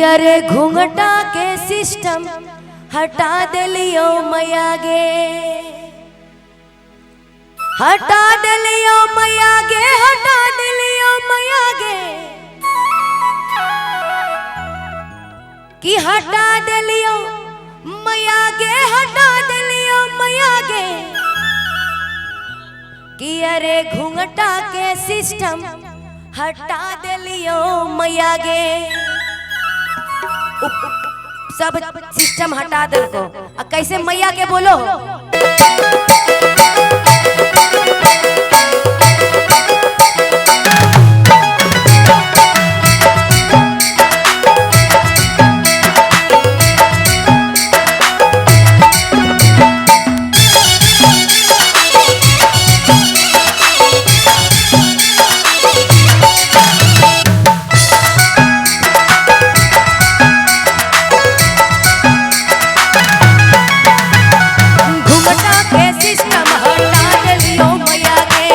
अरे घूंघटा के सिस्टम हटा दिलियो मैया गे, हटा दिलियो मैया गे, हटा दिलियो मैया गे, कि हटा दिलियो मैया गे, हटा दिलियो मैया गे, कि अरे घूंघटा के सिस्टम हटा दिलियो मैया गे। सब सिस्टम हटा दल को कैसे मैया के बोलो। घूंघटा के सिस्टम हटा दिलियो मैया गे,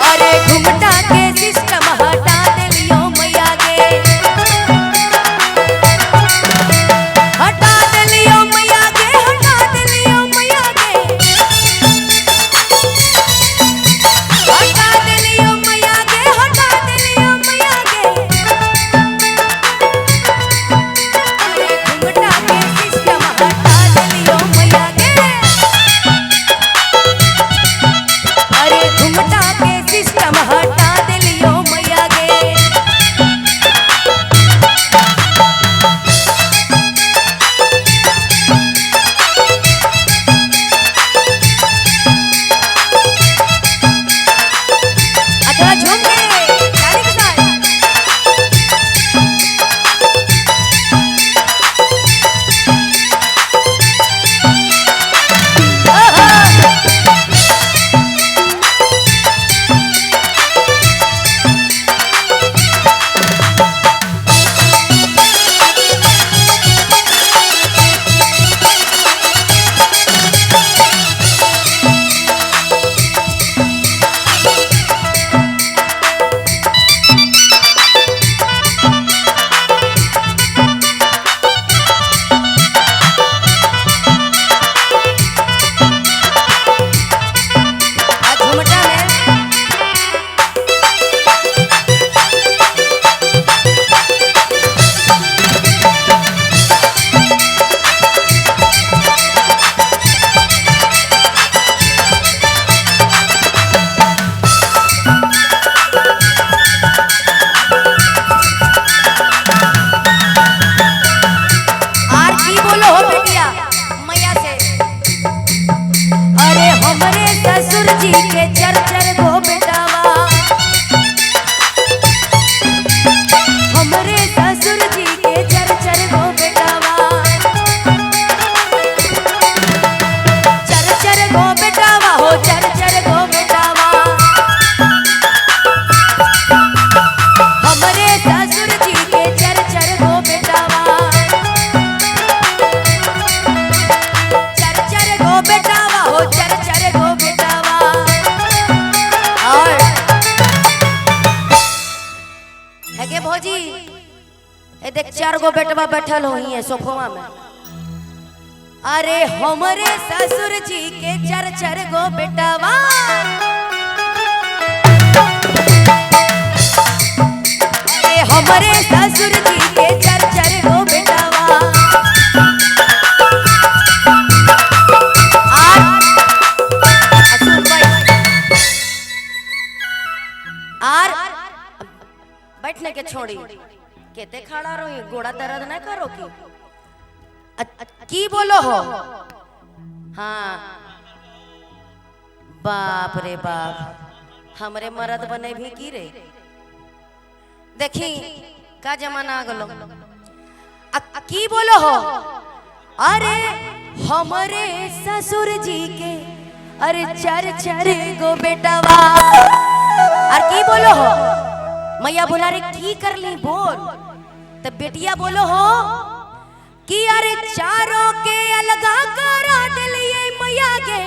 अरे घूंघटा के सिस्टम हटा दिलियो मैया गे, हटा दिलियो मैया गे, हटा दिलियो मैया गे, हटा दिलियो मैया गे, हटा दिलियो मैया गे, अरे घूंघटा के सिस्टम हटा दिलियो मैया गे, अरे घूंघटा के सिस्टम हटा दिलियो मैया गे। अथवा झूम के ताली के साथ घूमटा में आर की बोलो हो बेटिया मैया से। अरे हमरे ससुर जी के चर गो बेटावा, हमरे ससुर जी के चर गो बेटावा, चर गो बेटावा हो, चर गो बेटावा, हमरे ससुर जी के चर गो बेटावा, चर गो बेटावा हो, चर गो बेटावा। और है के भौजी ए देख 4 गो बेटवा बैठल हो ही है सोफवा में। अरे हमरे ससुर जी के चर गो बेटावा, अरे हमरे ससुर जी के चर गो बेटावा। आर बैठने के छोड़ी केते खड़ा रहो, गोड़ा दर्द न करो की बोलो हो। हाँ बाप रे बाप हमरे मर्द बने भी की रे देखी का जमाना आ गलो की बोलो हो अरे हमारे ससुर जी के अरे चार चार गो बेटावा और की बोलो हो मैया बोला रे की कर ली बोल तब बेटिया बोलो हो कि अरे चारों के अलगा करा दिलिए मैया के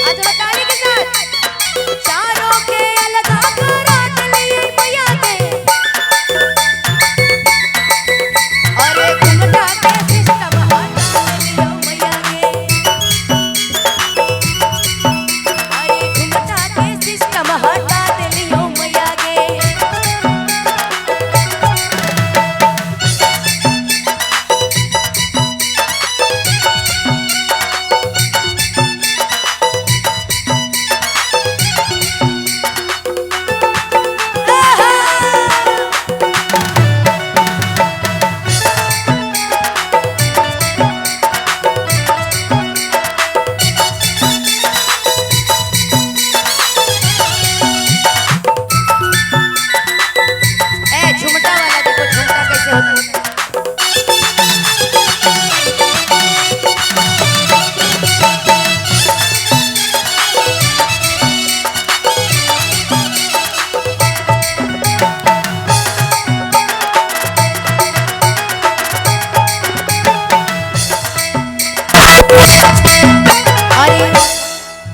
आज बताइए के साथ चारों के अलगा करा दिलिए मैया के अरे घुंघटा के सिस्टम हटा दिलियो मैया के अरे घुंघटा के सिस्टम हटा दिलियो मैया के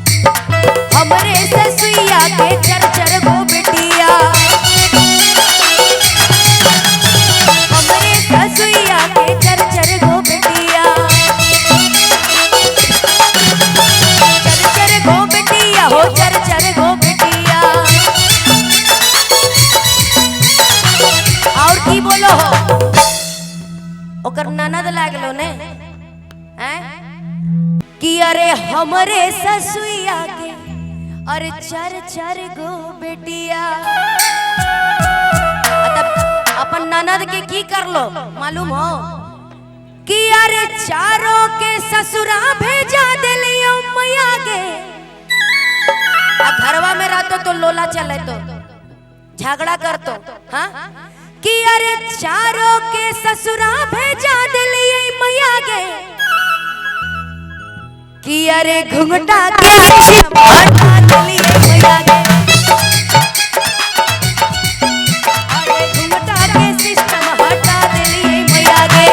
हमरे ससुइया के चर चर गो बेटिया हमरे ससुइया के चर चर गो बेटिया चर चर गो बेटिया हो चर चर गो बेटिया और की बोलो हो ओकर ननद लागलो ने हैं कि अरे हमरे ससुइया के अरे चार चार गो बेटिया अपन ननद के की कर लो मालूम हो कि अरे चारों के ससुरा भेजा दिलियो मैया के घरवा में रहतो तो लोला चले तो झगड़ा करतो हाँ कि अरे चारों के ससुरा भेजा दिलियो मैया के कि अरे घुंघटा के सिस्टम हटा दिलिए मैया के अरे घुंघटा के सिस्टम हटा दिलिए मैया के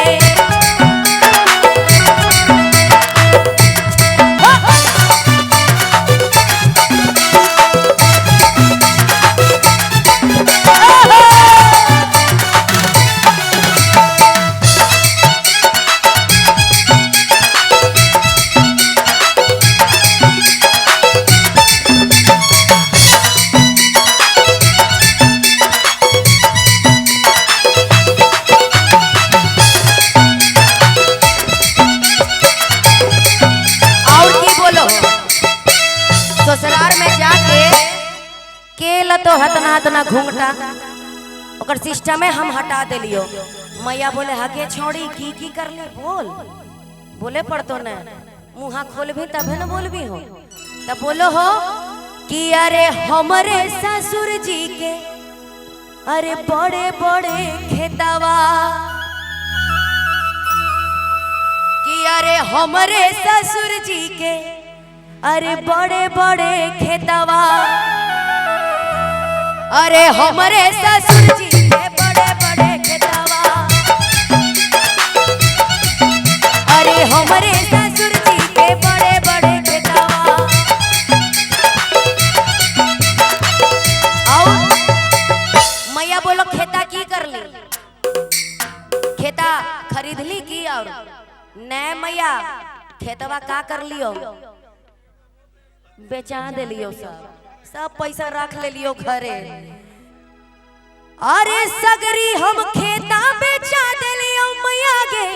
ससुराल में जाके केला तो हतना हतना घूंघटा ओकर सिस्टम में हम हटा दिलियो मैया बोले हके छोड़ी की कर ले बोल बोले पड़तो न मुँह खोल भी तबे न बोल भी हो तब बोलो हो कि अरे हमरे ससुर जी के अरे बड़े बड़े खेतवा कि अरे हमरे ससुर जी के अरे बड़े बड़े खेतवा अरे हमरे ससुर जी के बड़े बड़े खेतवा अरे हमरे ससुर जी के बड़े बड़े खेतवा और मैया बोलो खेता की कर ली खेता खरीद ली की और नए मैया खेतवा का कर लियो बेचा दिलियो सब पैसा रख ले लियो घरे अरे सगरी हम खेता बेचा दिलियो मैया के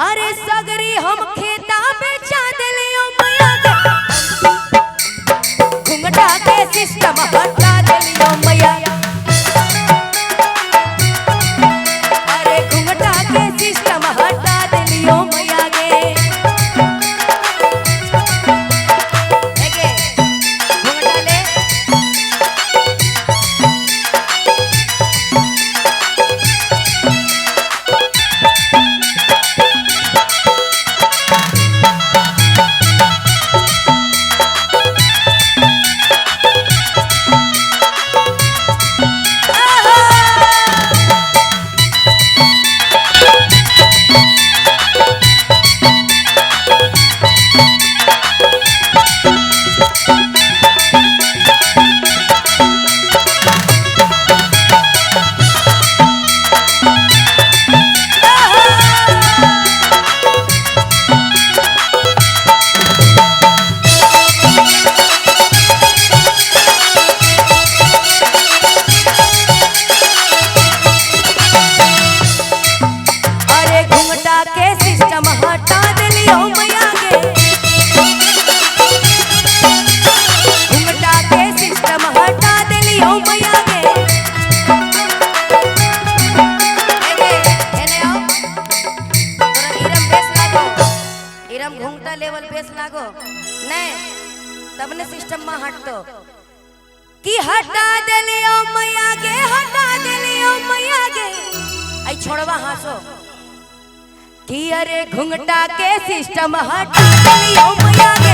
अरे सगरी हम खेता बेचा दिलियो मैया के घुंघटा के सिस्टम हटा दिलियो मैया अरे घुंघटा के सिस्टम हटा दे सिस्टम हटा दिलियो मैया गे घुंघटा के सिस्टम हटा दिलियो मैया गे घूंघटा लेवल बेस लागो नहीं तब ने सिस्टम में हटतो कि हटा देलियो मैया गे हटा देलियो मैया गे आई छोड़वा हासो कि अरे घुंघटा के सिस्टम हटा देलियो मैया गे